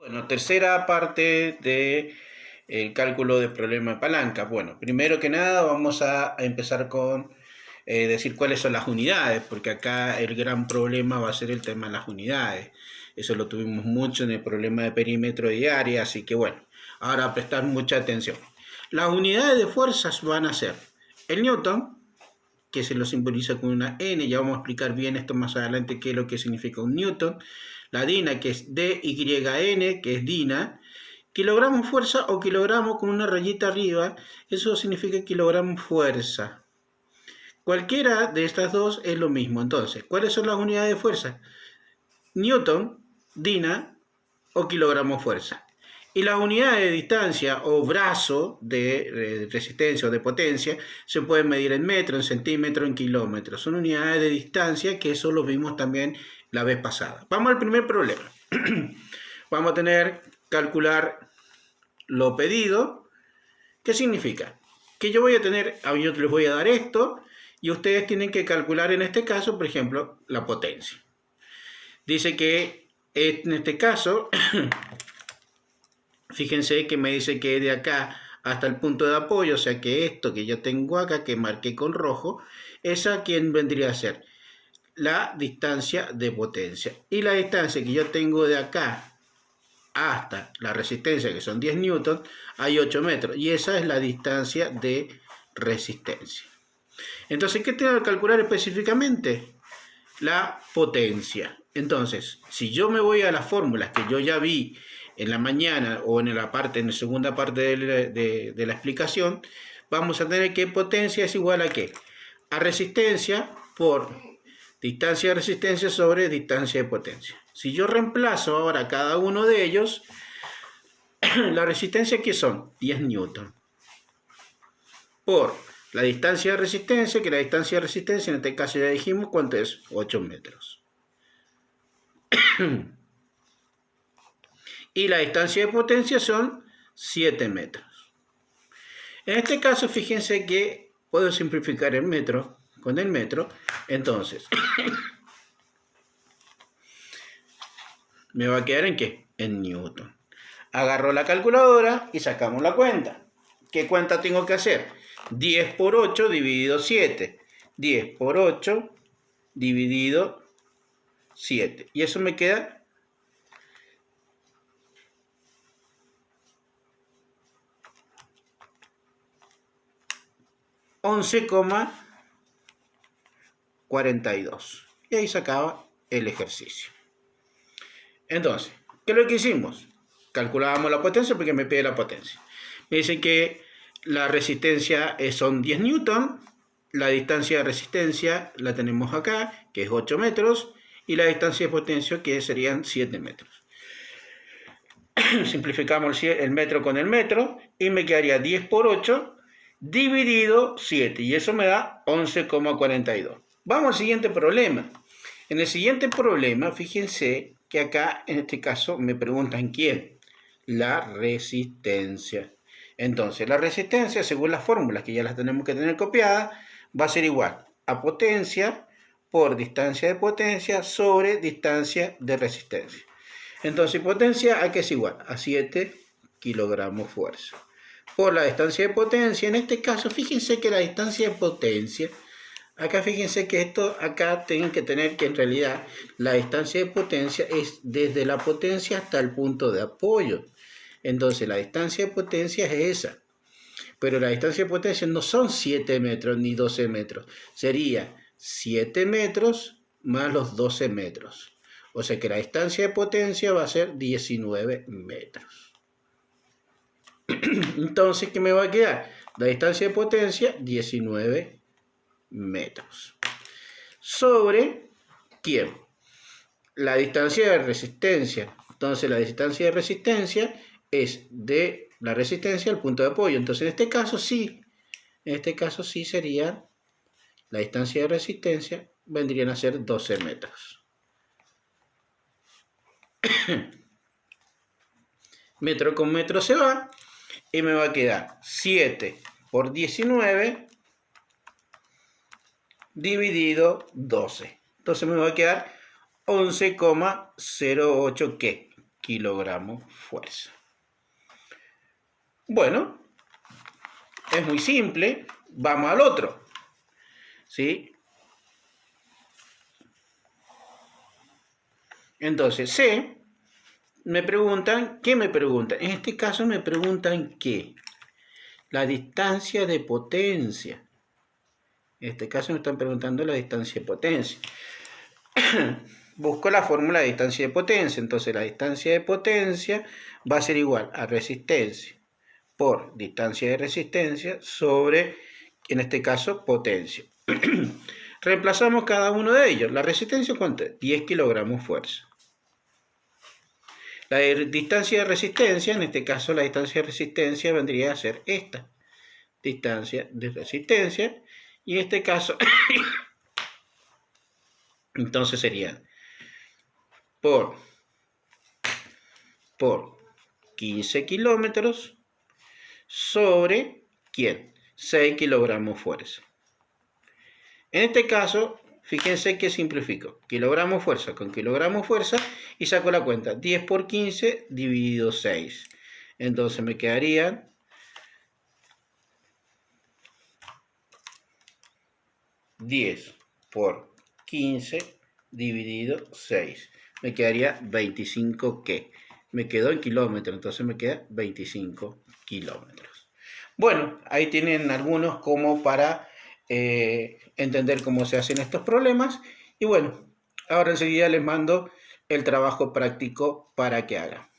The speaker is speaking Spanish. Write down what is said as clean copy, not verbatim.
Bueno, tercera parte de el cálculo de problema de palanca. Bueno, primero que nada vamos a empezar con decir cuáles son las unidades, porque acá el gran problema va a ser el tema de las unidades. Eso lo tuvimos mucho en el problema de perímetro y área, así que bueno, ahora prestar mucha atención. Las unidades de fuerzas van a ser el newton, que se lo simboliza con una N, ya vamos a explicar bien esto más adelante, qué es lo que significa un newton. La dina, que es DYN, que es dina. Kilogramos fuerza o kilogramos con una rayita arriba, eso significa kilogramos fuerza. Cualquiera de estas dos es lo mismo. Entonces, ¿cuáles son las unidades de fuerza? Newton, dina o kilogramos fuerza. Y las unidades de distancia o brazo de resistencia o de potencia se pueden medir en metro, en centímetro, en kilómetros. Son unidades de distancia que eso lo vimos también la vez pasada. Vamos al primer problema. Vamos a tener calcular lo pedido. ¿Qué significa? Que yo voy a tener, yo les voy a dar esto y ustedes tienen que calcular en este caso, por ejemplo, la potencia. Dice que en este caso, fíjense que me dice que de acá hasta el punto de apoyo, o sea que esto que yo tengo acá, que marqué con rojo, esa quien vendría a ser la distancia de potencia. Y la distancia que yo tengo de acá hasta la resistencia, que son 10 newton, hay 8 metros. Y esa es la distancia de resistencia. Entonces, ¿qué tengo que calcular específicamente? La potencia. Entonces, si yo me voy a las fórmulas que yo ya vi en la mañana o en la segunda parte de la explicación, vamos a tener que potencia es igual a ¿qué? A resistencia por distancia de resistencia sobre distancia de potencia. Si yo reemplazo ahora cada uno de ellos, la resistencia que son 10 newton por la distancia de resistencia, que la distancia de resistencia en este caso ya dijimos cuánto es, 8 metros. Y la distancia de potencia son 7 metros. En este caso, fíjense que puedo simplificar el metro con el metro. Entonces, me va a quedar en ¿qué? En newton. Agarro la calculadora y sacamos la cuenta. ¿Qué cuenta tengo que hacer? 10 por 8 dividido 7. 10 por 8 dividido 7. Y eso me queda 11,42. Y ahí se acaba el ejercicio. Entonces, ¿qué es lo que hicimos? Calculábamos la potencia porque me pide la potencia. Me dicen que la resistencia son 10 newton, la distancia de resistencia la tenemos acá, que es 8 metros, y la distancia de potencia que serían 7 metros. Simplificamos el metro con el metro y me quedaría 10 por 8 dividido 7, y eso me da 11,42. Vamos al siguiente problema. En el siguiente problema, fíjense que acá, en este caso, me preguntan ¿quién? La resistencia. Entonces, la resistencia, según las fórmulas que ya las tenemos que tener copiadas, va a ser igual a potencia por distancia de potencia sobre distancia de resistencia. Entonces, potencia, ¿a qué es igual? A 7 kilogramos fuerza. Por la distancia de potencia, en este caso, fíjense que la distancia de potencia, acá fíjense que esto, acá tienen que tener que en realidad la distancia de potencia es desde la potencia hasta el punto de apoyo. Entonces la distancia de potencia es esa. Pero la distancia de potencia no son 7 metros ni 12 metros. Sería 7 metros más los 12 metros. O sea que la distancia de potencia va a ser 19 metros. Entonces, ¿qué me va a quedar? La distancia de potencia, 19 metros. Sobre, ¿quién? La distancia de resistencia. Entonces, la distancia de resistencia es de la resistencia al punto de apoyo. Entonces, en este caso sí sería la distancia de resistencia, vendrían a ser 12 metros. Metro con metro se va y me va a quedar 7 por 19 dividido 12. Entonces me va a quedar 11,08 ¿qué? kilogramos fuerza. Bueno, es muy simple. Vamos al otro. ¿Sí? Entonces, C, me preguntan, ¿qué me preguntan? En este caso me preguntan ¿qué? La distancia de potencia. En este caso me están preguntando la distancia de potencia. Busco la fórmula de distancia de potencia. Entonces la distancia de potencia va a ser igual a resistencia por distancia de resistencia sobre, en este caso, potencia. Reemplazamos cada uno de ellos. La resistencia, ¿cuánto es? 10 kilogramos fuerza. La distancia de resistencia, en este caso la distancia de resistencia vendría a ser esta. Distancia de resistencia. Y en este caso, entonces sería por 15 kilómetros sobre, ¿quién? 6 kilogramos fuerza. En este caso, fíjense que simplifico. Kilogramos fuerza con kilogramos fuerza y saco la cuenta. 10 por 15 dividido 6. Entonces me quedarían 10 por 15 dividido 6. Me quedaría 25 ¿qué? Me quedó en kilómetros, entonces me queda 25 kilómetros. Bueno, ahí tienen algunos como para entender cómo se hacen estos problemas. Y bueno, ahora enseguida les mando el trabajo práctico para que hagan.